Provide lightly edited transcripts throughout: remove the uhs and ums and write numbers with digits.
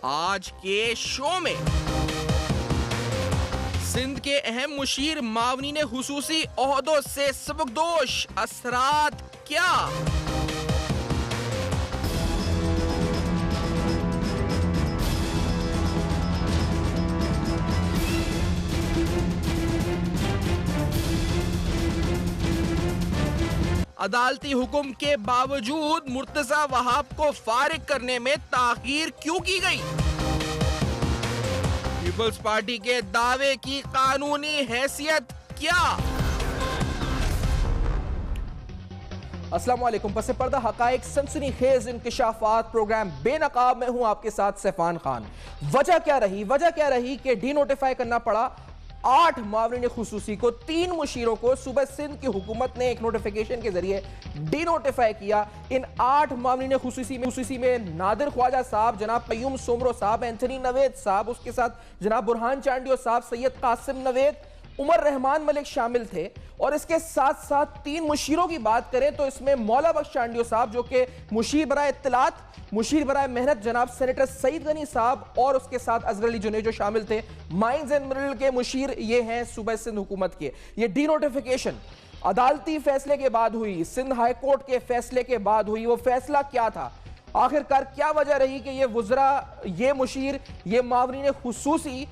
آج کے شو میں سندھ کے اہم مشیر معاونین خصوصی عہدوں سے سبکدوش، اثرات کیا؟ عدالتی حکم کے باوجود مرتضی وہاب کو فارغ کرنے میں تاخیر کیوں کی گئی؟ پیپلز پارٹی کے دعوے کی قانونی حیثیت کیا؟ السلام علیکم، پس پردہ حقائق سنسنی خیز انکشافات پروگرام بے نقاب میں ہوں آپ کے ساتھ سیفان خان۔ وجہ کیا رہی کہ ڈی نوٹیفائی کرنا پڑا 8 معاونین خصوصی کو، 3 مشیروں کو صوبہ سندھ کی حکومت نے ایک نوٹیفیکیشن کے ذریعے ڈی نوٹیفائی کیا۔ ان 8 معاونین خصوصی میں نادر خواجہ صاحب، جناب قیوم سومرو صاحب، اینتھنی نوید صاحب، اس کے ساتھ جناب برہان چانڈیو صاحب، سید قاسم نوید، عمر رحمان ملک شامل تھے۔ اور اس کے ساتھ 3 مشیروں کی بات کریں تو اس میں مولا بخش چانڈیو صاحب جو کہ مشیر برائے اطلاعات، مشیر برائے محنت جناب سینیٹر سعید غنی صاحب، اور اس کے ساتھ اصغر علی جنید جو شامل تھے۔ مائنز اینڈ منرل کے مشیر یہ ہیں صوبہ سندھ حکومت کے۔ یہ ڈی نوٹیفیکیشن عدالتی فیصلے کے بعد ہوئی، سندھ ہائی کورٹ کے فیصلے کے بعد ہوئی۔ وہ فیصلہ کیا تھا؟ آخرکار کیا وجہ رہی کہ یہ وزراء، یہ مشیر، یہ معاونین خصوصی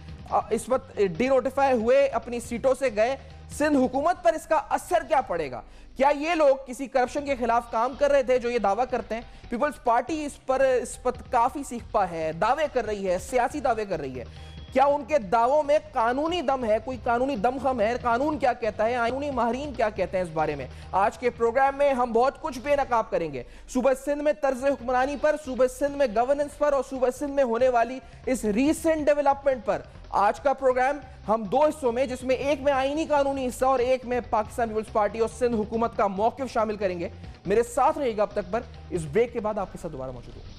اس وقت ڈی نوٹیفائی ہوئے، اپنی سیٹوں سے گئے؟ سندھ حکومت پر اس کا اثر کیا پڑے گا؟ کیا یہ لوگ کسی کرپشن کے خلاف کام کر رہے تھے جو یہ دعویٰ کرتے ہیں؟ پیپلز پارٹی اس پر کافی سیکھپا ہے، دعوے کر رہی ہے، سیاسی دعوے کر رہی ہے۔ کیا ان کے دعووں میں قانونی دم ہے؟ کوئی قانونی دم خم ہے؟ قانون کیا کہتا ہے؟ قانونی ماہرین کیا کہتے ہیں اس بارے میں؟ آج کے پروگرام میں ہم بہت کچھ بے نقاب کریں گے، صوبہ سندھ میں طرز حکمرانی پر، صوبہ سندھ میں گورننس پر، اور صوبہ سندھ میں ہونے والی اس ریسنٹ ڈیولپمنٹ پر۔ آج کا پروگرام ہم 2 حصوں میں، جس میں ایک میں آئینی قانونی حصہ اور ایک میں پاکستان پیپلز پارٹی اور سندھ حکومت کا موقف شامل کریں گے۔ میرے ساتھ رہیے گا اب تک پر، اس بریک کے بعد آپ کے ساتھ دوبارہ موجود ہوں۔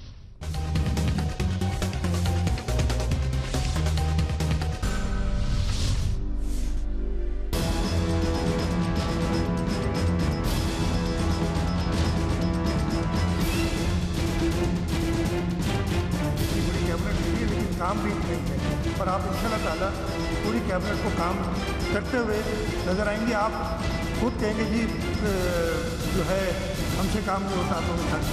کام بھی نہیں ہے، پر آپ انشاءاللہ تعالیٰ پوری کیبنٹ کو کام کرتے ہوئے نظر آئیں گے۔ آپ خود کہیں گے جی جو ہے ہم سے کام نہیں ہوتا، آپ لوگوں کے ساتھ۔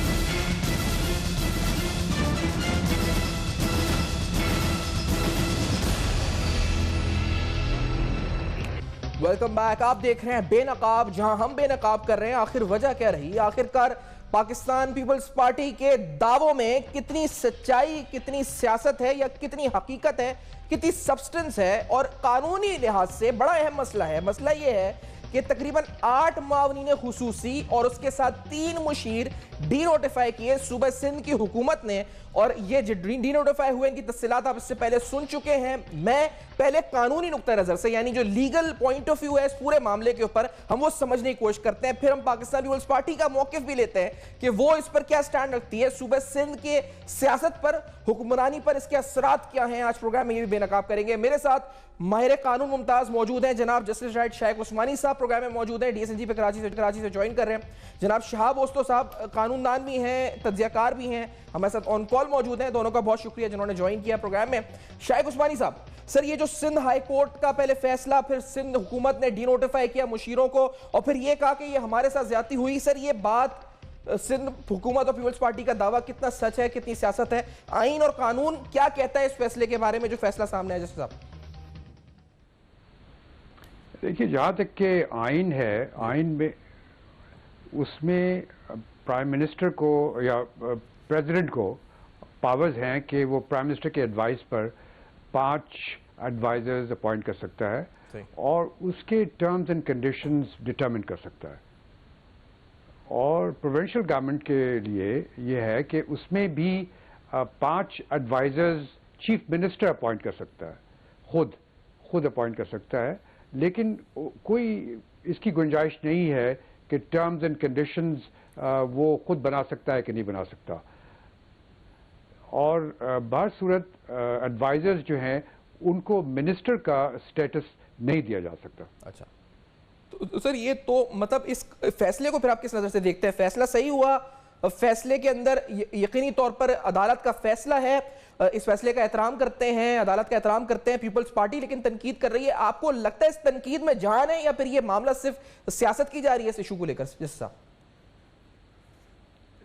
ویلکم بیک، آپ دیکھ رہے ہیں بے نقاب، جہاں ہم بے نقاب کر رہے ہیں آخر وجہ کیا رہی؟ آخرکار پاکستان پیپلز پارٹی کے دعووں میں کتنی سچائی، کتنی سیاست ہے، یا کتنی حقیقت ہے، کتنی سبسٹنس ہے؟ اور قانونی لحاظ سے بڑا اہم مسئلہ ہے۔ مسئلہ یہ ہے کہ تقریباً 8 معاونین خصوصی اور اس کے ساتھ 3 مشیر ڈی نوٹیفائی کیے صوبہ سندھ کی حکومت نے، اور یہ جو ڈی نوٹیفائی ہوئے ان کی تفصیلات آپ اس سے پہلے سن چکے ہیں۔ میں پہلے قانونی نقطہ نظر سے، یعنی جو لیگل پوائنٹ آف ویو ہے اس پورے معاملے کے اوپر، ہم وہ سمجھنے کی کوشش کرتے ہیں، پھر ہم پاکستان پیپلز پارٹی کا موقف بھی لیتے ہیں کہ وہ اس پر کیا سٹینڈ رکھتی ہے، صوبہ سندھ کے سیاست پر، حکمرانی پر اس کے اثرات کیا ہیں۔ آج پروگرام میں یہ بھی بے نقاب کریں گے۔ میرے ساتھ ماہر قانون ممتاز موجود ہیں، جناب جسٹس رائٹ شائخ عثمانی صاحب پروگرام میں موجود ہیں، ڈی ایس این جی پہ کراچی سے جوائن کر رہے ہیں۔ جناب شہاب اوستو صاحب قانون دان بھی ہیں، تجزیہ کار بھی ہیں، ہمارے ساتھ آن کال موجود ہیں۔ دونوں کا بہت شکریہ جنہوں نے جوائن کیا پروگرام میں۔ شائخ عثمانی صاحب، سر یہ جو سندھ ہائی کورٹ کا پہلے فیصلہ، پھر سندھ حکومت نے ڈی نوٹیفائی کیا مشیروں کو، اور پھر یہ کہا کہ یہ ہمارے ساتھ زیادتی ہوئی، سر یہ بات سندھ حکومت اور پیپلز پارٹی کا دعویٰ کتنا سچ ہے، کتنی سیاست ہے؟ آئین اور قانون کیا کہتا ہے اس فیصلے کے بارے میں جو فیصلہ سامنے آیا؟ جسٹس صاحب دیکھیے، جہاں تک کہ آئین ہے، آئین میں اس میں پرائم منسٹر کو یا پریزیڈنٹ کو پاورز ہیں کہ وہ پرائم منسٹر کے ایڈوائس پر 5 ایڈوائزرز اپوائنٹ کر سکتا ہے اور اس کے ٹرمز اینڈ کنڈیشنز ڈٹرمن کر سکتا ہے۔ اور پروونشل گورنمنٹ کے لیے یہ ہے کہ اس میں بھی 5 ایڈوائزرز چیف منسٹر اپوائنٹ کر سکتا ہے، خود اپوائنٹ کر سکتا ہے، لیکن کوئی اس کی گنجائش نہیں ہے کہ ٹرمز اینڈ کنڈیشنز وہ خود بنا سکتا ہے کہ نہیں بنا سکتا۔ اور بہر صورت ایڈوائزرز جو ہیں ان کو منسٹر کا سٹیٹس نہیں دیا جا سکتا۔ اچھا، تو سر یہ تو مطلب اس فیصلے کو پھر آپ کس نظر سے دیکھتے ہیں؟ فیصلہ صحیح ہوا فیصلے کے اندر یقینی طور پر عدالت کا فیصلہ ہے، اس فیصلے کا احترام کرتے ہیں، عدالت کا احترام کرتے ہیں پیپلز پارٹی، لیکن تنقید کر رہی ہے. آپ کو لگتا ہے اس تنقید میں جان ہے یا پھر یہ معاملہ صرف سیاست کی جا رہی ہے اس ایشو کو لے کر؟ جس صاحب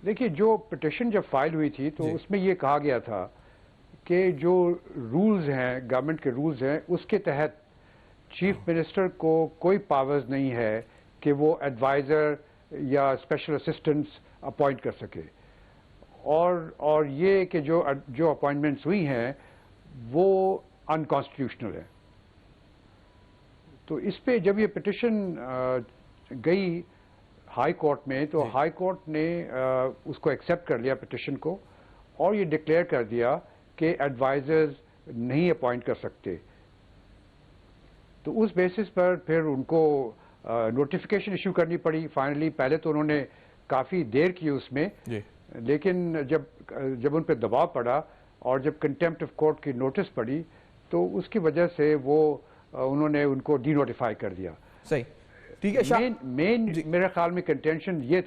دیکھیے، جو پٹیشن جب فائل ہوئی تھی تو اس میں یہ کہا گیا تھا کہ جو رولز ہیں، گورنمنٹ کے رولز ہیں، اس کے تحت چیف منسٹر کو کوئی پاورز نہیں ہے کہ وہ ایڈوائزر یا اسپیشل اسسٹنٹس اپوائنٹ کر سکے، اور یہ کہ جو اپوائنٹمنٹس ہوئی ہیں وہ انکانسٹیٹیوشنل ہیں. تو اس پہ جب یہ پٹیشن گئی ہائی کورٹ میں تو ہائی کورٹ نے اس کو ایکسیپٹ کر لیا پٹیشن کو، اور یہ ڈکلیئر کر دیا کہ ایڈوائزرز نہیں اپوائنٹ کر سکتے. تو اس بیسس پر پھر ان کو نوٹیفیکیشن ایشو کرنی پڑی فائنلی. پہلے تو انہوں نے کافی دیر کی اس میں، لیکن جب ان پہ دباؤ پڑا اور جب کنٹیمپٹ آف کورٹ کی نوٹس پڑی تو اس کی وجہ سے انہوں نے ان کو ڈی نوٹیفائی کر دیا. صحیح، ٹھیک ہے. مین میرے خیال میں کنٹینشن یہ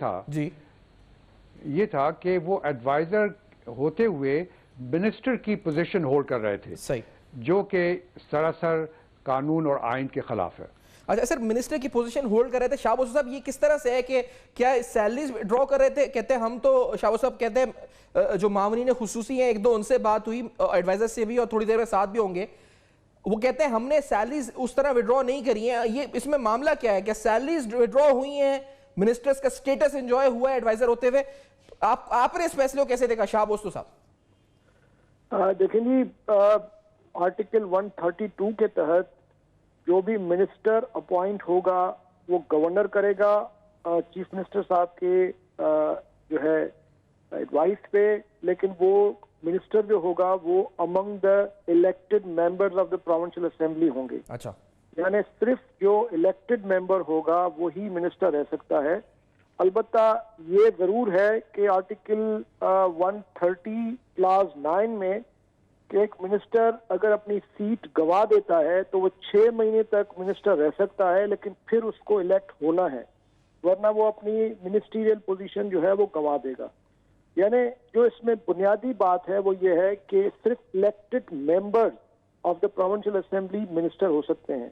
تھا کہ وہ ایڈوائزر ہوتے ہوئے منسٹر کی پوزیشن ہولڈ کر رہے تھے، صحیح، جو کہ سراسر قانون اور آئین کے خلاف ہے. اچھا سر، منسٹر کی پوزیشن ہولڈ کر رہے تھے. شاہ بسو صاحب یہ کس طرح سے ہے کہ کیا سیلریز ڈرا کر رہے تھے؟ کہتے ہیں ہم تو، شاہ بسو صاحب کہتے ہیں جو معاونین خصوصی ہیں ایک دو ان سے بات ہوئی، ایڈوائزر سے بھی، اور تھوڑی دیر میں ساتھ بھی ہوں گے، وہ کہتے ہیں ہم نے سیلریز اس طرح وڈرا نہیں کری ہیں. یہ اس میں معاملہ کیا ہے؟ کیا سیلریز وڈرا ہوئی ہیں، منسٹرز کا سٹیٹس انجوائے ہوا ہے ایڈوائزر ہوتے ہوئے؟ آپ نے اس فیصلے کو کیسے دیکھا شاہ بسو صاحب؟ دیکھیں جی، آرٹیکل 132 کے تحت جو بھی منسٹر اپوائنٹ ہوگا وہ گورنر کرے گا چیف منسٹر صاحب کے جو ہے ایڈوائس پہ، لیکن وہ منسٹر جو ہوگا وہ among the elected members of the provincial assembly ہوں گے. اچھا، یعنی صرف جو الیکٹڈ ممبر ہوگا وہی منسٹر رہ سکتا ہے. البتہ یہ ضرور ہے کہ آرٹیکل 130 کلاس 9 میں کہ ایک منسٹر اگر اپنی سیٹ گوا دیتا ہے تو وہ 6 مہینے تک منسٹر رہ سکتا ہے، لیکن پھر اس کو الیکٹ ہونا ہے، ورنہ وہ اپنی منسٹریل پوزیشن جو ہے وہ گوا دے گا. یعنی جو اس میں بنیادی بات ہے وہ یہ ہے کہ صرف elected member of the provincial assembly minister ہو سکتے ہیں.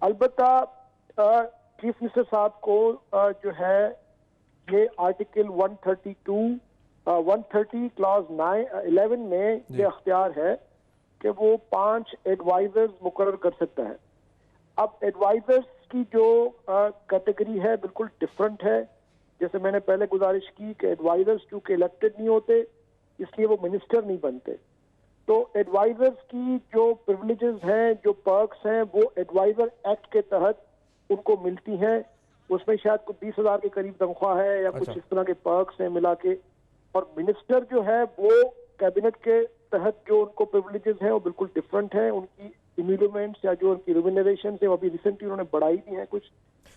البتہ چیف منسٹر صاحب کو جو ہے یہ آرٹیکل 130 کلاس 11 میں یہ اختیار ہے کہ وہ 5 ایڈوائزرز مقرر کر سکتا ہے. اب ایڈوائزرز کی جو کیٹیگری ہے بالکل ڈفرنٹ ہے. جیسے میں نے پہلے گزارش کی کہ ایڈوائزرز چونکہ الیکٹڈ نہیں ہوتے اس لیے وہ منسٹر نہیں بنتے، تو ایڈوائزرز کی جو پریولیجز ہیں، جو پرکس ہیں، وہ ایڈوائزر ایکٹ کے تحت ان کو ملتی ہیں. اس میں شاید کوئی 20,000 کے قریب تنخواہ ہے یا کچھ اس طرح کے پرکس ہیں ملا کے. اور منسٹر جو ہے وہ کیبنٹ کے تحت جو ان کو پریولیجز ہیں وہ بالکل ڈفرنٹ ہیں. ان کی ایمیلومنٹس یا جو ان کی ریمونریشنز ہیں وہ ابھی ریسنٹلی انہوں نے بڑھائی بھی ہیں کچھ.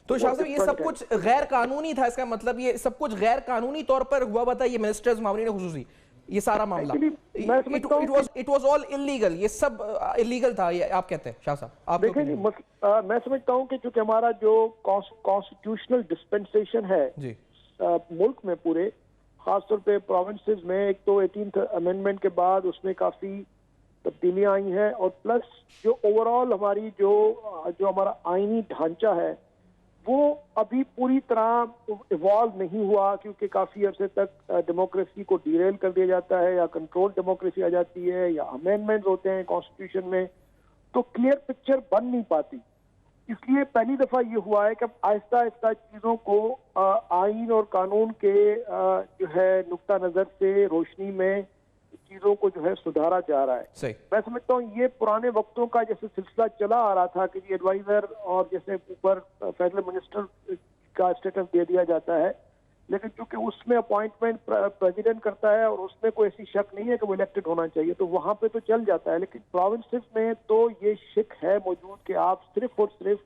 تو شاہ صاحب یہ سب کچھ غیر قانونی تھا، اس کا مطلب یہ سب کچھ غیر قانونی طور پر ہوا ہوا تھا، یہ منسٹرز معاونین خصوصی یہ سارا معاملہ اٹ واز آل انلیگل، یہ سب انلیگل تھا، یہ آپ کہتے ہیں شاہ صاحب؟ آپ دیکھیں جی، میں سمجھتا ہوں کہ چونکہ ہمارا جو کانسٹیٹیوشنل ڈسپنسیشن ہے ملک میں پورے، خاص طور پہ پروونسز میں، ایک تو 18th امینڈمنٹ کے بعد اس میں کافی تبدیلیاں آئی ہیں، اور پلس جو اوور آل ہماری جو ہمارا آئینی ڈھانچہ ہے وہ ابھی پوری طرح ایوالو نہیں ہوا، کیونکہ کافی عرصے تک ڈیموکریسی کو ڈیریل کر دیا جاتا ہے، یا کنٹرول ڈیموکریسی آ جاتی ہے، یا امینڈمنٹ ہوتے ہیں کانسٹیٹیوشن میں، تو کلیئر پکچر بن نہیں پاتی. اس لیے پہلی دفعہ یہ ہوا ہے کہ اب آہستہ آہستہ چیزوں کو آئین اور قانون کے جو ہے نقطہ نظر سے روشنی میں چیزوں کو جو ہے سدھارا جا رہا ہے. میں سمجھتا ہوں یہ پرانے وقتوں کا جیسے سلسلہ چلا آ رہا تھا کہ ایڈوائزر اور جیسے اوپر فیڈرل منسٹر کا اسٹیٹس دے دیا جاتا ہے، لیکن چونکہ اس میں اپوائنٹمنٹ پریزیڈنٹ کرتا ہے اور اس میں کوئی ایسی شک نہیں ہے کہ وہ الیکٹڈ ہونا چاہیے، تو وہاں پہ تو چل جاتا ہے. لیکن پروونسز میں تو یہ شک ہے موجود کہ آپ صرف اور صرف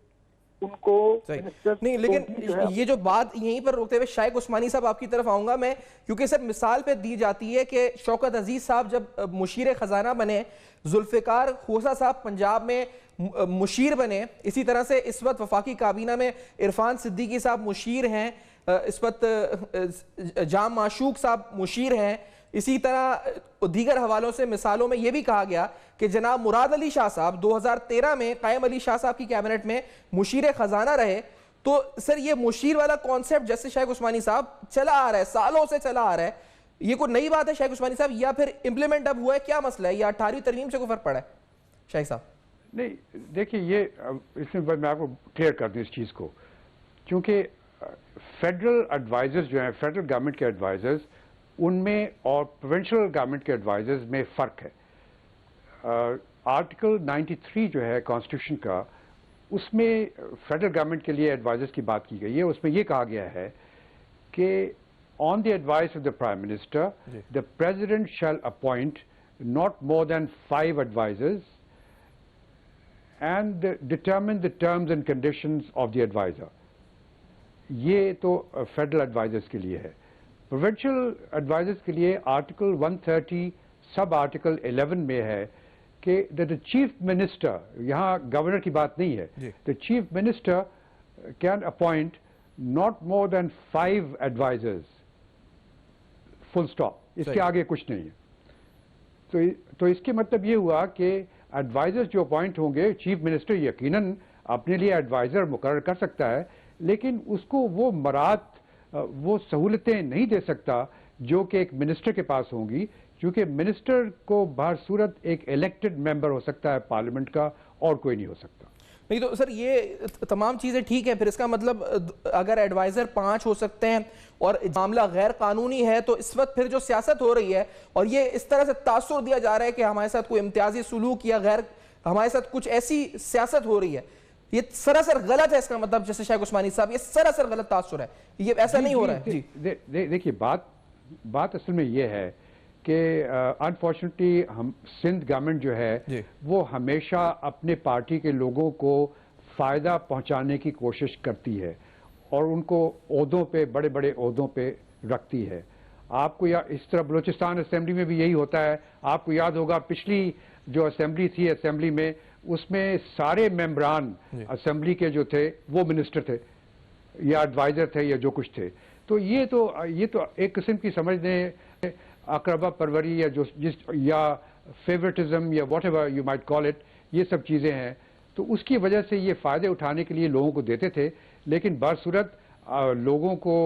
ان کو نہیں. لیکن یہ جو بات یہیں پر روکتے ہوئے شائق عثمانی صاحب آپ کی طرف آؤں گا میں، کیونکہ سر مثال پہ دی جاتی ہے کہ شوکت عزیز صاحب جب مشیر خزانہ بنے، ذوالفقار کھوسہ صاحب پنجاب میں مشیر بنے، اسی طرح سے اس وقت وفاقی کابینہ میں عرفان صدیقی صاحب مشیر ہیں، اس وقت جام معشوق صاحب مشیر ہیں. اسی طرح دیگر حوالوں سے مثالوں میں یہ بھی کہا گیا کہ جناب مراد علی شاہ صاحب 2013 میں قائم علی شاہ صاحب کی کیبنٹ میں مشیر خزانہ رہے. تو سر یہ مشیر والا کانسیپٹ جیسے شیخ عثمانی صاحب چلا آ رہا ہے, سالوں سے چلا آ رہا ہے, یہ کوئی نئی بات ہے شیخ عثمانی صاحب, یا پھر امپلیمنٹ اب ہوا ہے, کیا مسئلہ ہے, یا 18ویں ترمیم سے کوئی فرق پڑا ہے شیخ صاحب؟ نہیں دیکھیے, یہ اس میں میں آپ کو کلیئر کر دوں اس چیز کو, کیونکہ فیڈرل ایڈوائزرز جو ہیں, فیڈرل گورنمنٹ کے ایڈوائزرز, ان میں اور پروونشل گورنمنٹ کے ایڈوائزرز میں فرق ہے. آرٹیکل 93 جو ہے کانسٹیٹیوشن کا, اس میں فیڈرل گورنمنٹ کے لیے ایڈوائزرز کی بات کی گئی ہے. اس میں یہ کہا گیا ہے کہ on the advice of the prime minister the president shall appoint not more than 5 advisors and determine the terms and conditions of the advisor. یہ تو فیڈرل ایڈوائزرز کے لیے ہے. پروونشل ایڈوائزرز کے لیے آرٹیکل 130 سب آرٹیکل 11 میں ہے کہ the چیف منسٹر, یہاں گورنر کی بات نہیں ہے, the chief minister can appoint not more than 5 advisors, full stop. اس کے آگے کچھ نہیں ہے. تو اس کے مطلب یہ ہوا کہ ایڈوائزر جو اپوائنٹ ہوں گے, چیف منسٹر یقیناً اپنے لیے ایڈوائزر مقرر کر سکتا ہے, لیکن اس کو وہ مراد, وہ سہولتیں نہیں دے سکتا جو کہ ایک منسٹر کے پاس ہوں گی, کیونکہ منسٹر کو بہر صورت ایک الیکٹڈ ممبر ہو سکتا ہے پارلیمنٹ کا, اور کوئی نہیں ہو سکتا. نہیں تو سر یہ تمام چیزیں ٹھیک ہیں, پھر اس کا مطلب اگر ایڈوائزر 5 ہو سکتے ہیں اور معاملہ غیر قانونی ہے, تو اس وقت پھر جو سیاست ہو رہی ہے اور یہ اس طرح سے تاثر دیا جا رہا ہے کہ ہمارے ساتھ کوئی امتیازی سلوک یا غیر, ہمارے ساتھ کچھ ایسی سیاست ہو رہی ہے, یہ سراسر غلط ہے. اس کا مطلب جیسے شیخ عثمانی صاحب, یہ سراسر غلط تاثر ہے, یہ ایسا نہیں ہو رہا ہے. جی دیکھیے, بات اصل میں یہ ہے کہ انفارچونیٹلی سندھ گورنمنٹ جو ہے وہ ہمیشہ اپنے پارٹی کے لوگوں کو فائدہ پہنچانے کی کوشش کرتی ہے اور ان کو عہدوں پہ, بڑے بڑے عہدوں پہ رکھتی ہے. آپ کو اس طرح بلوچستان اسمبلی میں بھی یہی ہوتا ہے. آپ کو یاد ہوگا پچھلی جو اسمبلی تھی, اسمبلی میں اس میں سارے ممبران اسمبلی کے جو تھے وہ منسٹر تھے یا ایڈوائزر تھے یا جو کچھ تھے. تو یہ تو ایک قسم کی سمجھ لیں اقربا پروری یا فیورٹزم یا what ever you might call it, یہ سب چیزیں ہیں. تو اس کی وجہ سے یہ فائدے اٹھانے کے لیے لوگوں کو دیتے تھے, لیکن برصورت لوگوں کو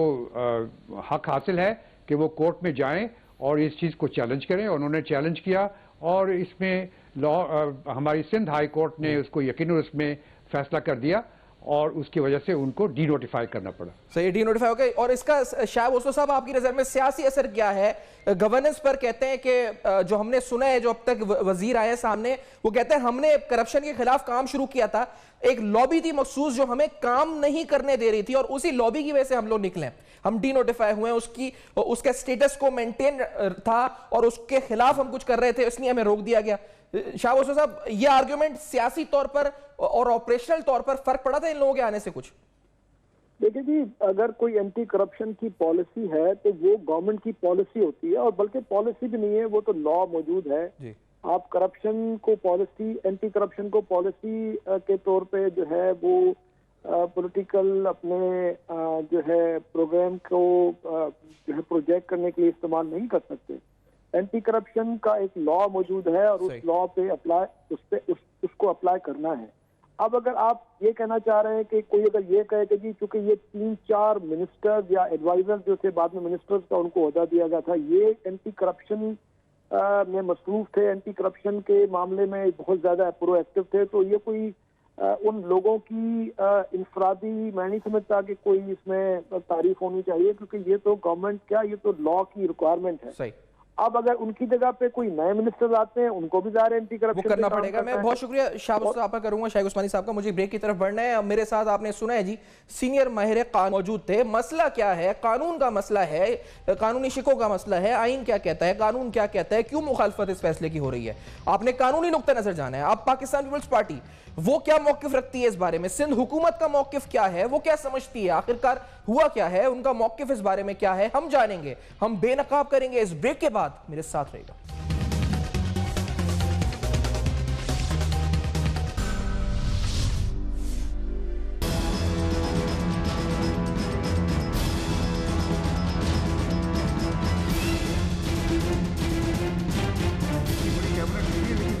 حق حاصل ہے کہ وہ کورٹ میں جائیں اور اس چیز کو چیلنج کریں, اور انہوں نے چیلنج کیا, اور اس میں ہماری سندھ ہائی کورٹ نے اس کو یقیناً اس میں فیصلہ کر دیا, اور اس کی وجہ سے ان کو ڈی نوٹیفائی کرنا پڑا. صحیح, ڈی نوٹیفائی ہو گئی. اور اس کا شاہ وسو صاحب آپ کی نظر میں سیاسی اثر کیا ہے گورننس پر؟ کہتے ہیں کہ جو ہم نے سنا ہے, جو اب تک وزیر آئے سامنے, وہ کہتے ہیں ہم نے کرپشن کے خلاف کام شروع کیا تھا, ایک لابی تھی مخصوص جو ہمیں کام نہیں کرنے دے رہی تھی, اور اسی لابی کی وجہ سے ہم لوگ نکلے, ہم ڈی نوٹیفائی ہوئے, اس کے سٹیٹس کو مینٹین تھا اور اس کے خلاف ہم کچھ کر رہے تھے, اس لیے ہمیں روک دیا گیا. شاہ وسو صاحب, یہ آرگیومنٹ سیاسی طور پر اور آپریشنل طور پر فرق پڑا تھا ان لوگوں کے آنے سے کچھ؟ دیکھیں جی, اگر کوئی اینٹی کرپشن کی پالیسی ہے تو وہ گورنمنٹ کی پالیسی ہوتی ہے, اور بلکہ پالیسی بھی نہیں ہے, وہ تو لا موجود ہے. آپ کرپشن کو پالیسی, اینٹی کرپشن کو پالیسی کے طور پہ جو ہے وہ پولیٹیکل اپنے جو ہے پروگرام کو جو ہے پروجیکٹ کرنے کے لیے استعمال نہیں کر سکتے. اینٹی کرپشن کا ایک لا موجود ہے, اور اس لا پہ اس کو اپلائی کرنا ہے. اب اگر آپ یہ کہنا چاہ رہے ہیں کہ کوئی اگر یہ کہے کہ جی چونکہ یہ 3-4 منسٹر یا ایڈوائزر جو تھے, بعد میں منسٹرز کا ان کو عہدہ دیا گیا تھا, یہ اینٹی کرپشن میں مصروف تھے, اینٹی کرپشن کے معاملے میں بہت زیادہ پرو ایکٹیو تھے, تو یہ کوئی ان لوگوں کی انفرادی میں نہیں سمجھتا کہ کوئی اس میں تعریف ہونی چاہیے, کیونکہ یہ تو گورنمنٹ کیا, یہ تو لا کی ریکوائرمنٹ ہے. اب اگر ان کی جگہ پہ کوئی نئے منسٹر آتے ہیں, ان کو بھی ظاہر اینٹی کرپشن وہ کرنا پڑے گا. میں بہت شکریہ شاہ وسو صاحب کا کروں گا, شیخ عثمانی صاحب کا. مجھے بریک کی طرف بڑھنا ہے. میرے ساتھ آپ نے سنا ہے جی سینئر ماہر قانون موجود تھے. مسئلہ کیا ہے؟ قانون کا مسئلہ ہے, قانونی شکوں کا مسئلہ ہے. آئین کیا کہتا ہے, قانون کیا کہتا ہے, کیوں مخالفت اس فیصلے کی ہو رہی ہے؟ آپ نے قانونی نقطہ نظر جانا ہے. آپ پاکستان پیپلز پارٹی وہ کیا موقف رکھتی ہے اس بارے میں, سندھ حکومت کا موقف کیا ہے, وہ کیا سمجھتی ہے, آخرکار ہوا کیا ہے, ان کا موقف اس بارے میں کیا ہے, ہم جانیں گے. ہم بے نقاب کریں گے اس بریک کے بعد. میرے ساتھ رہے گا.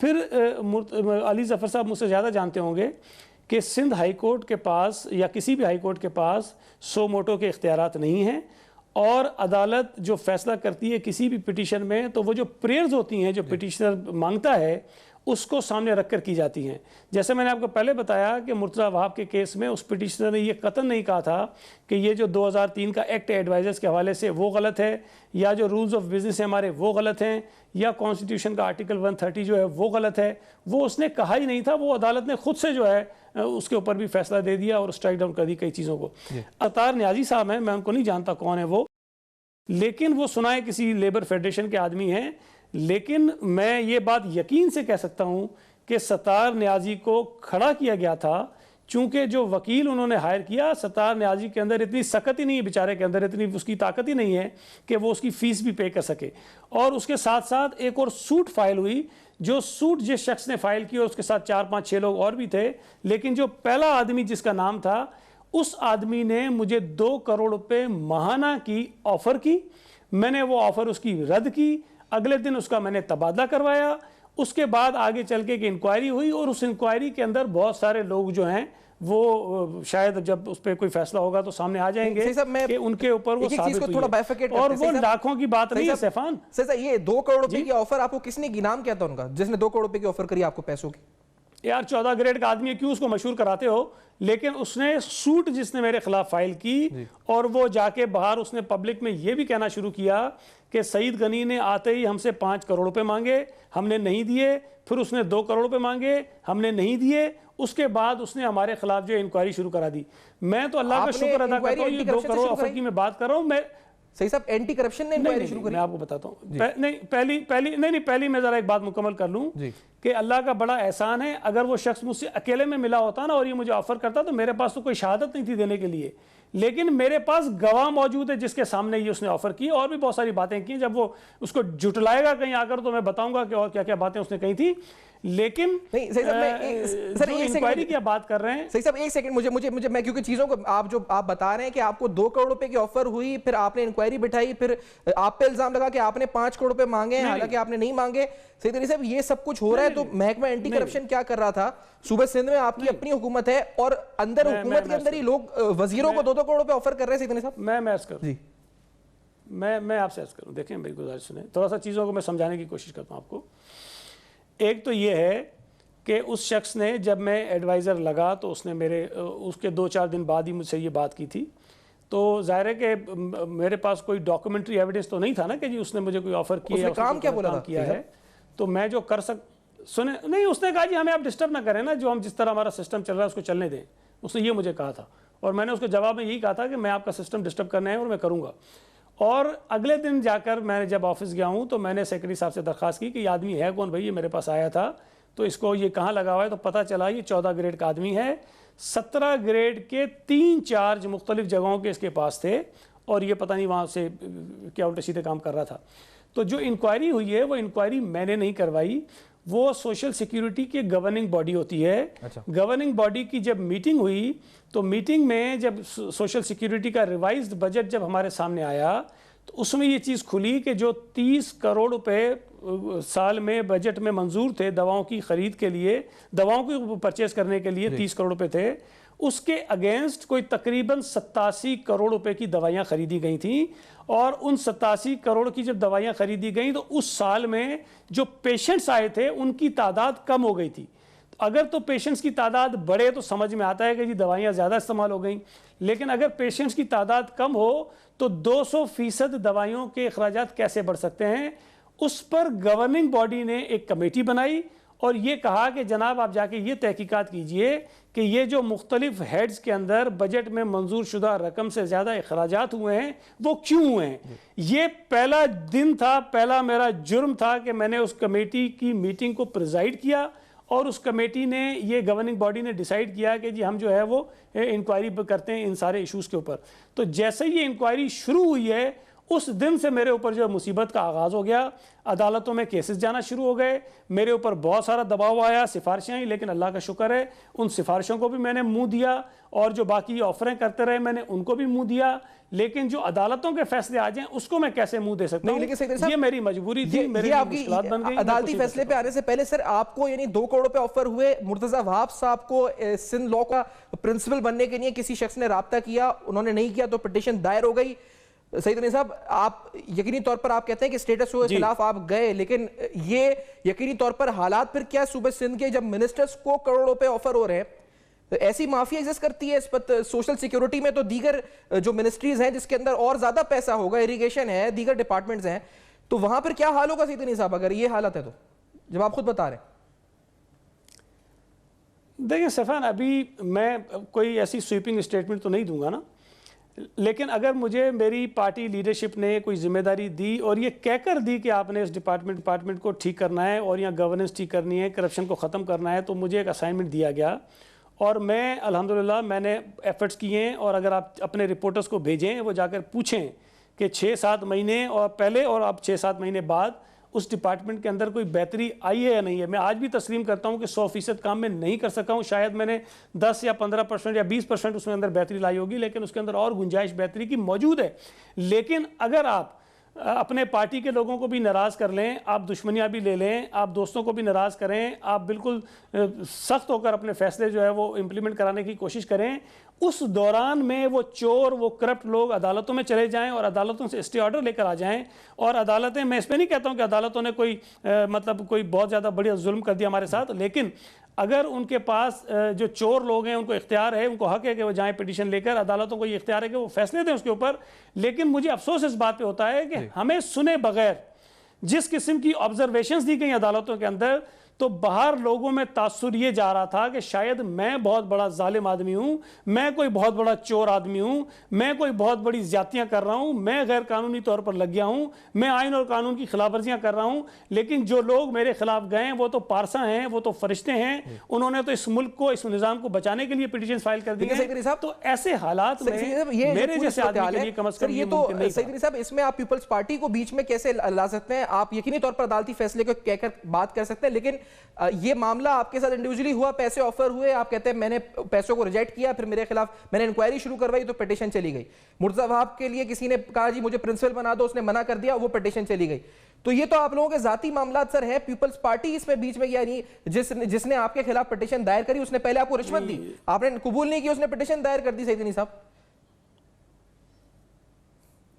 پھر علی ظفر صاحب مجھ سے زیادہ جانتے ہوں گے کہ سندھ ہائی کورٹ کے پاس یا کسی بھی ہائی کورٹ کے پاس سو موٹو کے اختیارات نہیں ہیں، اور عدالت جو فیصلہ کرتی ہے کسی بھی پٹیشن میں تو وہ جو پریئرز ہوتی ہیں جو پٹیشنر مانگتا ہے اس کو سامنے رکھ کر کی جاتی ہیں. جیسے میں نے آپ کو پہلے بتایا کہ مرتضیٰ وہاب کے کیس میں اس پٹیشنر نے یہ قطعاً نہیں کہا تھا کہ یہ جو 2003 کا ایکٹ ایڈوائزرز کے حوالے سے وہ غلط ہے، یا جو رولز آف بزنس ہیں ہمارے وہ غلط ہیں، یا کانسٹیٹیوشن کا آرٹیکل 130 جو ہے وہ غلط ہے. وہ اس نے کہا ہی نہیں تھا، وہ عدالت نے خود سے جو ہے اس کے اوپر بھی فیصلہ دے دیا اور اسٹرائک ڈاؤن کر دی کئی چیزوں کو. ستار نیازی صاحب ہیں، میں ان کو نہیں جانتا کون ہے وہ، لیکن وہ سنائے کسی لیبر فیڈریشن کے آدمی ہیں. لیکن میں یہ بات یقین سے کہہ سکتا ہوں کہ ستار نیازی کو کھڑا کیا گیا تھا چونکہ جو وکیل انہوں نے ہائر کیا، ستار نیازی کے اندر اتنی سخت ہی نہیں ہے، بیچارے کے اندر اتنی اس کی طاقت ہی نہیں ہے کہ وہ اس کی فیس بھی پے کر سکے. اور اس کے ساتھ ساتھ ایک اور سوٹ فائل ہوئی، جو سوٹ جس شخص نے فائل کی اور اس کے ساتھ 4 5 6 لوگ اور بھی تھے، لیکن جو پہلا آدمی جس کا نام تھا اس آدمی نے مجھے 2 کروڑ روپے ماہانہ کی آفر کی. میں نے وہ آفر اس کی رد کی، اگلے دن اس کا میں نے تبادلہ کروایا. اس کے بعد آگے چل کے کہ انکوائری ہوئی، اور اس انکوائری کے اندر بہت سارے لوگ جو ہیں وہ شاید جب اس پہ کوئی فیصلہ ہوگا تو سامنے آ جائیں گے کہ ان کے اوپر وہ ثابت ہوئی ہے. اور وہ لاکھوں کی بات نہیں ہے سیفان. یہ 2 کروڑ روپے کی آفر آپ کو کس نے کی؟ نام کیا تھا ان کا جس نے 2 کروڑ روپے کی آفر کری آپ کو پیسوں کی؟ یار 14 گریڈ کا آدمی ہے، کیوں اس کو مشہور کراتے ہو؟ لیکن اس نے سوٹ جس نے میرے خلاف فائل کی اور وہ جا کے باہر اس نے پبلک میں یہ بھی کہنا شروع کیا کہ سعید غنی نے آتے ہی ہم سے 5 کروڑ روپے مانگے، ہم نے نہیں دیے. پھر اس نے 2 کروڑ روپے مانگے، ہم نے نہیں دیے. اس کے بعد اس نے ہمارے خلاف جو انکوائری شروع کرا دی. میں تو اللہ کا شکر ادا کرتا ہوں، یہ 2 کروڑ آفر کی میں بات کر رہا ہوں. میں صحیح صاحب اینٹی کرپشن نے انکوائری شروع کری. میں آپ کو بتاتا ہوں. پہلی میں ذرا ایک بات مکمل کر لوں کہ اللہ کا بڑا احسان ہے، اگر وہ شخص مجھ سے اکیلے میں ملا ہوتا نا اور یہ مجھے آفر کرتا تو میرے پاس تو کوئی شہادت نہیں تھی دینے کے لیے، لیکن میرے پاس گواہ موجود ہے جس کے سامنے یہ اس نے آفر کی، اور بھی بہت ساری باتیں کی. جب وہ اس کو جھٹلائے گا کہیں آ کر تو میں بتاؤں گا کہ اور کیا کیا باتیں اس نے کہی تھی. لیکن انکوائری کی آپ بات کر رہے ہیں. صحیح صاحب ایک سیکنڈ، میں کیونکہ چیزوں کو آپ بتا رہے ہیں کہ آپ کو 2 کروڑ روپے کی آفر ہوئی، پھر آپ نے انکوائری بٹھائی، پھر آپ پہ الزام لگا کہ آپ نے 5 کروڑ روپے مانگے حالانکہ آپ نے نہیں مانگے. سید علی صاحب یہ سب کچھ ہو رہا ہے تو محکمہ اینٹی کرپشن کیا کر رہا تھا؟ صوبہ سندھ میں آپ کی اپنی حکومت ہے اور اندر حکومت کے اندر ہی لوگ وزیروں کو 2 کروڑ روپے آفر کر رہے ہیں. سید علی صاحب میں آپ سے عرض کروں، دیکھیں میری گزارش سنیں، تھوڑا سا چیزوں کو میں سمجھانے کی کوشش کرتا ہوں آپ کو. ایک تو یہ ہے کہ اس شخص نے جب میں ایڈوائزر لگا تو اس نے اس کے 2-4 دن بعد ہی مجھ سے یہ بات کی تھی. تو ظاہر ہے کہ میرے پاس کوئی ڈاکومنٹری ایویڈنس تو نہیں تھا نا کہ جی اس نے مجھے کوئی آفر کیا کام کیا بولا کیا ہے. تو میں جو کر سنیں نہیں، اس نے کہا جی ہمیں آپ ڈسٹرب نہ کریں نا، جو ہم جس طرح ہمارا سسٹم چل رہا ہے اس کو چلنے دیں. اس نے یہ مجھے کہا تھا اور میں نے اس کے جواب میں یہی کہا تھا کہ میں آپ کا سسٹم ڈسٹرب کرنا ہے اور میں کروں گا. اور اگلے دن جا کر میں جب آفس گیا ہوں تو میں نے سیکرٹری صاحب سے درخواست کی کہ یہ آدمی ہے کون بھائی، یہ میرے پاس آیا تھا تو اس کو یہ کہاں لگا ہوا ہے. تو پتہ چلا یہ 14 گریڈ کا آدمی ہے. 17 گریڈ کے 3 چارج مختلف جگہوں کے اس کے پاس تھے اور یہ پتہ نہیں وہاں سے کیا الٹے سیدھے کام کر رہا تھا. تو جو انکوائری ہوئی ہے وہ انکوائری میں نے نہیں کروائی، وہ سوشل سیکیورٹی کی گورننگ باڈی ہوتی ہے. گورننگ باڈی کی جب میٹنگ ہوئی تو میٹنگ میں جب سوشل سیکیورٹی کا ریوائزڈ بجٹ جب ہمارے سامنے آیا تو اس میں یہ چیز کھلی کہ جو 30 کروڑ روپے سال میں بجٹ میں منظور تھے دواؤں کی خرید کے لیے، دواؤں کو پرچیز کرنے کے لیے 30 کروڑ روپے تھے، اس کے اگینسٹ کوئی تقریباً 87 کروڑ روپے کی دوائیاں خریدی گئی تھیں. اور ان 87 کروڑ کی جب دوائیاں خریدی گئیں تو اس سال میں جو پیشنٹس آئے تھے ان کی تعداد کم ہو گئی تھی. اگر تو پیشنٹس کی تعداد بڑھے تو سمجھ میں آتا ہے کہ جی دوائیاں زیادہ استعمال ہو گئیں، لیکن اگر پیشنٹس کی تعداد کم ہو تو 200% دوائیوں کے اخراجات کیسے بڑھ سکتے ہیں. اس پر گورننگ باڈی نے ایک کمیٹی بنائی اور یہ کہا کہ جناب آپ جا کے یہ تحقیقات کیجئے کہ یہ جو مختلف ہیڈز کے اندر بجٹ میں منظور شدہ رقم سے زیادہ اخراجات ہوئے ہیں وہ کیوں ہوئے ہیں. یہ پہلا دن تھا، پہلا میرا جرم تھا کہ میں نے اس کمیٹی کی میٹنگ کو پریزائیڈ کیا اور اس کمیٹی نے یہ گورننگ باڈی نے ڈیسائیڈ کیا کہ جی ہم جو ہے وہ انکوائری کرتے ہیں ان سارے ایشوز کے اوپر. تو جیسے یہ انکوائری شروع ہوئی ہے اس دن سے میرے اوپر جو مصیبت کا آغاز ہو گیا. عدالتوں میں کیسز جانا شروع ہو گئے, میرے اوپر بہت سارا دباؤ آیا, سفارشیں آئیں, لیکن اللہ کا شکر ہے ان سفارشوں کو بھی میں نے منہ دیا, اور جو باقی آفریں کرتے رہے میں نے ان کو بھی منہ دیا. لیکن جو عدالتوں کے فیصلے آ جائیں اس کو میں کیسے منہ دے سکتا ہوں؟ یہ میری مجبوری تھی, میری مشکلات بن گئی. عدالتی فیصلے پہ آنے سے پہلے سر آپ کو یعنی 2 کروڑ روپے آفر ہوئے, مرتضی وہاب صاحب کو سندھ لاء کا پرنسپل بننے کے لیے کسی شخص نے رابطہ کیا, انہوں نے نہیں کیا تو پٹیشن دائر ہو گئی. سعید غنی صاحب, آپ یقینی طور پر آپ کہتے ہیں کہ اسٹیٹس کے خلاف آپ گئے, لیکن یہ یقینی طور پر حالات پھر کیا صوبہ سندھ کے جب منسٹرز کو کروڑ روپے آفر ہو رہے ہیں, ایسی مافیا ایگزسٹ کرتی ہے اس پر. سوشل سیکیورٹی میں تو دیگر جو منسٹریز ہیں جس کے اندر اور زیادہ پیسہ ہوگا, اریگیشن ہے, دیگر ڈپارٹمنٹس ہیں, تو وہاں پر کیا حال ہوگا سعید غنی صاحب اگر یہ حالت ہے تو, جب آپ خود بتا رہے ہیں؟ دیکھیں سفان, ابھی میں کوئی ایسی سویپنگ اسٹیٹمنٹ تو نہیں دوں گا نا, لیکن اگر مجھے میری پارٹی لیڈرشپ نے کوئی ذمہ داری دی اور یہ کہہ کر دی کہ آپ نے اس ڈپارٹمنٹ کو ٹھیک کرنا ہے اور یہاں گورننس ٹھیک کرنی ہے, کرپشن کو ختم کرنا ہے, تو مجھے ایک اسائنمنٹ دیا گیا اور میں الحمدللہ میں نے ایفرٹس کیے ہیں. اور اگر آپ اپنے رپورٹرز کو بھیجیں, وہ جا کر پوچھیں کہ 6-7 مہینے اور پہلے اور اب 6-7 مہینے بعد اس ڈپارٹمنٹ کے اندر کوئی بہتری آئی ہے یا نہیں ہے. میں آج بھی تسلیم کرتا ہوں کہ 100% کام میں نہیں کر سکا ہوں, شاید میں نے 10 یا 15% یا 20% اس میں اندر بہتری لائی ہوگی, لیکن اس کے اندر اور گنجائش بہتری کی موجود ہے. لیکن اگر آپ اپنے پارٹی کے لوگوں کو بھی ناراض کر لیں, آپ دشمنیاں بھی لے لیں, آپ دوستوں کو بھی ناراض کریں, آپ بالکل سخت ہو کر اپنے فیصلے جو ہے وہ امپلیمنٹ کرانے کی کوشش کریں, اس دوران میں وہ چور, وہ کرپٹ لوگ عدالتوں میں چلے جائیں اور عدالتوں سے اسٹے آرڈر لے کر آ جائیں. اور عدالتیں, میں اس پہ نہیں کہتا ہوں کہ عدالتوں نے کوئی کوئی بہت زیادہ بڑی ظلم کر دیا ہمارے ساتھ, لیکن اگر ان کے پاس جو چور لوگ ہیں ان کو اختیار ہے, ان کو حق ہے کہ وہ جائیں پٹیشن لے کر, عدالتوں کو یہ اختیار ہے کہ وہ فیصلے دیں اس کے اوپر. لیکن مجھے افسوس اس بات پہ ہوتا ہے کہ ہمیں سنے بغیر جس قسم کی آبزرویشنز دی گئی عدالتوں کے اندر, تو باہر لوگوں میں تاثر یہ جا رہا تھا کہ شاید میں بہت بڑا ظالم آدمی ہوں, میں کوئی بہت بڑا چور آدمی ہوں, میں کوئی بہت بڑی زیادتیاں کر رہا ہوں, میں غیر قانونی طور پر لگ گیا ہوں, میں آئین اور قانون کی خلاف ورزیاں کر رہا ہوں. لیکن جو لوگ میرے خلاف گئے ہیں وہ تو پارسا ہیں, وہ تو فرشتے ہیں, انہوں نے تو اس ملک کو, اس نظام کو بچانے کے لیے پٹیشن فائل کر دی ہے. تو ایسے حالات میں میرے جیسے آدمی کے لیے کم از کم یہ ممکن نہیں تھا. سعید صاحب, اس میں آپ پیپلز پارٹی کو بیچ میں کیسے لا سکتے ہیں؟ آپ یقینی طور پر عدالتی فیصلے کو کہہ کر بات کر سکتے ہیں, لیکن یہ معاملہ آپ کے ساتھ انڈیویجولی ہوا, پیسے آفر ہوئے, آپ کہتے ہیں میں نے پیسوں کو ریجیکٹ کیا, پھر میرے خلاف میں نے انکوائری شروع کروائی تو پٹیشن چلی گئی. مرتضی وہاب کے لیے کسی نے کہا جی مجھے پرنسپل بنا دو, اس نے منع کر دیا, وہ پٹیشن چلی گئی. تو یہ تو آپ لوگوں کے ذاتی معاملات سر ہیں, پیپلز پارٹی اس میں بیچ میں, یعنی جس نے آپ کے خلاف پٹیشن دائر کری اس نے پہلے آپ کو رشوت دی, آپ نے قبول نہیں کی, اس نے پٹیشن دائر کر دی. سعید غنی صاحب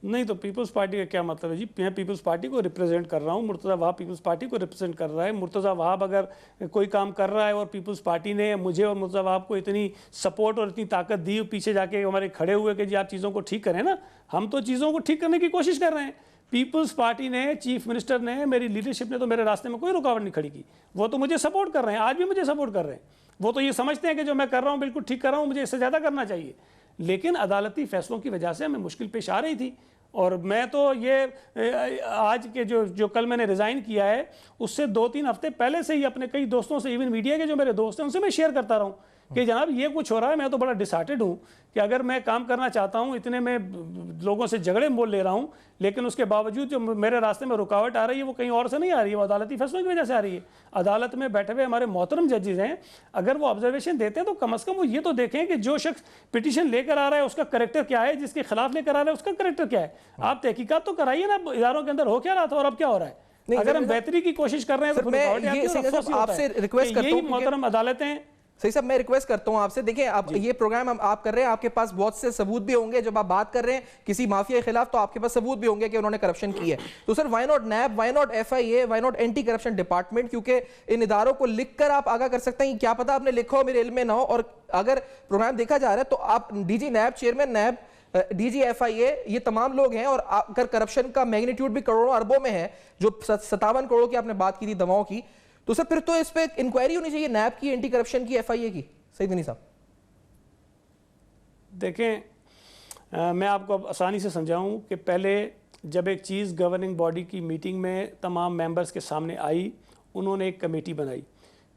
نہیں, تو پیپلز پارٹی کا کیا مطلب ہے جی؟ میں پیپلز پارٹی کو ریپرزینٹ کر رہا ہوں, مرتضی وہاب پیپلز پارٹی کو ریپرزینٹ کر رہا ہے. مرتضی وہاب اگر کوئی کام کر رہا ہے اور پیپلز پارٹی نے مجھے اور مرتضی وہاب کو اتنی سپورٹ اور اتنی طاقت دی, پیچھے جا کے ہمارے کھڑے ہوئے کہ جی آپ چیزوں کو ٹھیک کریں نا, ہم تو چیزوں کو ٹھیک کرنے کی کوشش کر رہے ہیں. پیپلز پارٹی نے, چیف منسٹر نے, میری لیڈرشپ نے تو میرے راستے میں کوئی رکاوٹ نہیں کھڑی کی, وہ تو مجھے سپورٹ کر رہے ہیں, آج بھی مجھے سپورٹ کر رہے ہیں. وہ تو یہ سمجھتے ہیں کہ جو میں کر رہا ہوں بالکل ٹھیک کر رہا ہوں, مجھے اس سے زیادہ کرنا چاہیے. لیکن عدالتی فیصلوں کی وجہ سے ہمیں مشکل پیش آ رہی تھی, اور میں تو یہ آج کے جو کل میں نے ریزائن کیا ہے اس سے 2-3 ہفتے پہلے سے ہی اپنے کئی دوستوں سے, ایون میڈیا کے جو میرے دوست ہیں ان سے میں شیئر کرتا رہا ہوں کہ جناب یہ کچھ ہو رہا ہے. میں تو بڑا ڈسہارٹڈ ہوں کہ اگر میں کام کرنا چاہتا ہوں, اتنے میں لوگوں سے جھگڑے مول لے رہا ہوں, لیکن اس کے باوجود جو میرے راستے میں رکاوٹ آ رہی ہے وہ کہیں اور سے نہیں آ رہی ہے, وہ عدالتی فیصلوں کی وجہ سے آ رہی ہے. عدالت میں بیٹھے ہوئے ہمارے محترم ججز ہیں, اگر وہ آبزرویشن دیتے ہیں تو کم از کم وہ یہ تو دیکھیں کہ جو شخص پٹیشن لے کر آ رہا ہے اس کا کریکٹر کیا ہے, جس کے خلاف لے کر آ رہا ہے اس کا کریکٹر کیا ہے. آپ تحقیقات تو کرائیے نا اداروں کے اندر ہو کیا رہا تھا اور اب کیا ہو رہا ہے. اگر ہم بہتری کی کوشش کر رہے ہیں تو یہی محترم عدالتیں. صحیح صاحب, میں ریکویسٹ کرتا ہوں آپ سے, دیکھیں آپ یہ پروگرام آپ کر رہے ہیں, آپ کے پاس بہت سے ثبوت بھی ہوں گے, جب آپ بات کر رہے ہیں کسی مافیا کے خلاف تو آپ کے پاس ثبوت بھی ہوں گے کہ انہوں نے کرپشن کی ہے. تو sir why not NAB, why not FIA, why not anti corruption department, کیونکہ ان اداروں کو لکھ کر آپ آگاہ کر سکتے ہیں. کیا پتا آپ نے لکھا ہو میرے علم میں نہ ہو, اور اگر پروگرام دیکھا جا رہا ہے تو آپ DG NAB, chairman NAB, DG FIA, یہ تمام لوگ ہیں, اور اگر کرپشن کا میگنیٹیوڈ بھی کروڑوں اربوں میں ہے, جو 57 کروڑوں کی آپ نے بات کی تھی دواؤں کی, تو سر پھر تو اس پہ انکوائری ہونی چاہیے نیب کی, اینٹی کرپشن کی, FIA کی. سعید غنی صاحب دیکھیں, میں آپ کو اب آسانی سے سمجھاؤں کہ پہلے جب ایک چیز گورننگ باڈی کی میٹنگ میں تمام ممبرز کے سامنے آئی, انہوں نے ایک کمیٹی بنائی,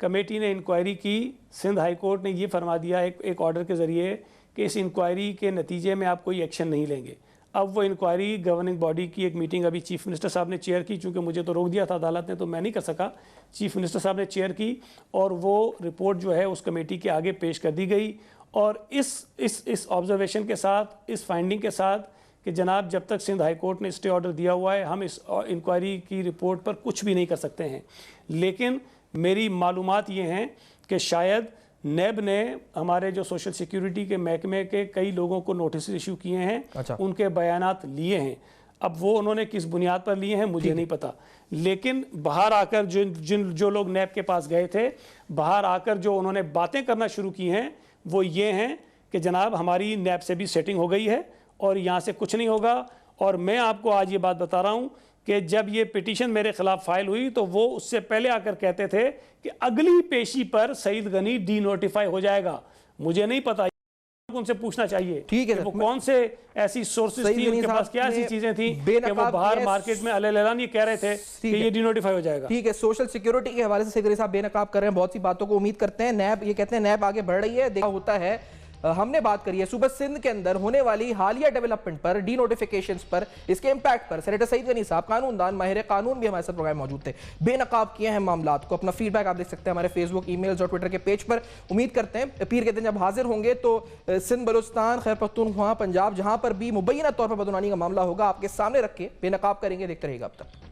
کمیٹی نے انکوائری کی, سندھ ہائی کورٹ نے یہ فرما دیا ایک آرڈر کے ذریعے کہ اس انکوائری کے نتیجے میں آپ کوئی ایکشن نہیں لیں گے. اب وہ انکوائری گورننگ باڈی کی ایک میٹنگ ابھی چیف منسٹر صاحب نے چیئر کی، چونکہ مجھے تو روک دیا تھا عدالت نے تو میں نہیں کر سکا، چیف منسٹر صاحب نے چیئر کی اور وہ رپورٹ جو ہے اس کمیٹی کے آگے پیش کر دی گئی، اور اس آبزرویشن کے ساتھ، اس فائنڈنگ کے ساتھ کہ جناب جب تک سندھ ہائی کورٹ نے اسٹے آرڈر دیا ہوا ہے ہم اس انکوائری کی رپورٹ پر کچھ بھی نہیں کر سکتے ہیں. لیکن میری معلومات یہ ہیں کہ شاید نیب نے ہمارے جو سوشل سیکیورٹی کے محکمے کے کئی لوگوں کو نوٹس ایشو کیے ہیں، ان کے بیانات لیے ہیں. اب وہ انہوں نے کس بنیاد پر لیے ہیں مجھے نہیں پتا، لیکن باہر آ کر جو لوگ نیب کے پاس گئے تھے، باہر آ کر جو انہوں نے باتیں کرنا شروع کی ہیں وہ یہ ہیں کہ جناب ہماری نیب سے بھی سیٹنگ ہو گئی ہے اور یہاں سے کچھ نہیں ہوگا. اور میں آپ کو آج یہ بات بتا رہا ہوں کہ جب یہ پٹیشن میرے خلاف فائل ہوئی تو وہ اس سے پہلے آ کر کہتے تھے کہ اگلی پیشی پر سعید غنی ڈی نوٹیفائی ہو جائے گا. مجھے نہیں پتا، ان سے پوچھنا چاہیے کہ وہ کون سے ایسی سورسز تھی، ان کے پاس کیا ایسی چیزیں تھیں کہ وہ باہر مارکیٹ میں علیہ اعلان یہ کہہ رہے تھے کہ یہ ڈی نوٹیفائی ہو جائے گا. ٹھیک ہے، سوشل سیکیورٹی کے حوالے سے سعید غنی صاحب بے نقاب کر رہے ہیں بہت سی باتوں کو، امید کرتے ہیں نیب، یہ کہتے ہیں نیب آگے بڑھ رہی ہے. دیکھا ہوتا ہے ہم نے بات کری ہے صوبہ سندھ کے اندر ہونے والی حالیہ ڈیولپمنٹ پر، ڈی نوٹیفیکیشنز پر، اس کے امپیکٹ پر. سینیٹر سعید غنی صاحب قانون دان، ماہر قانون بھی ہمارے ساتھ پروگرام موجود تھے، بے نقاب کیے ہیں معاملات کو. اپنا فیڈ بیک آپ دیکھ سکتے ہیں ہمارے فیس بک، ای میلز اور ٹویٹر کے پیج پر. امید کرتے ہیں پیر کے دن جب حاضر ہوں گے تو سندھ، بلوچستان، خیبر پختونخوا، پنجاب، جہاں پر بھی مبینہ طور پر بدعنوانی کا معاملہ ہوگا آپ کے سامنے رکھ کے بے نقاب کریں گے. دیکھتے رہیے گا اب تک.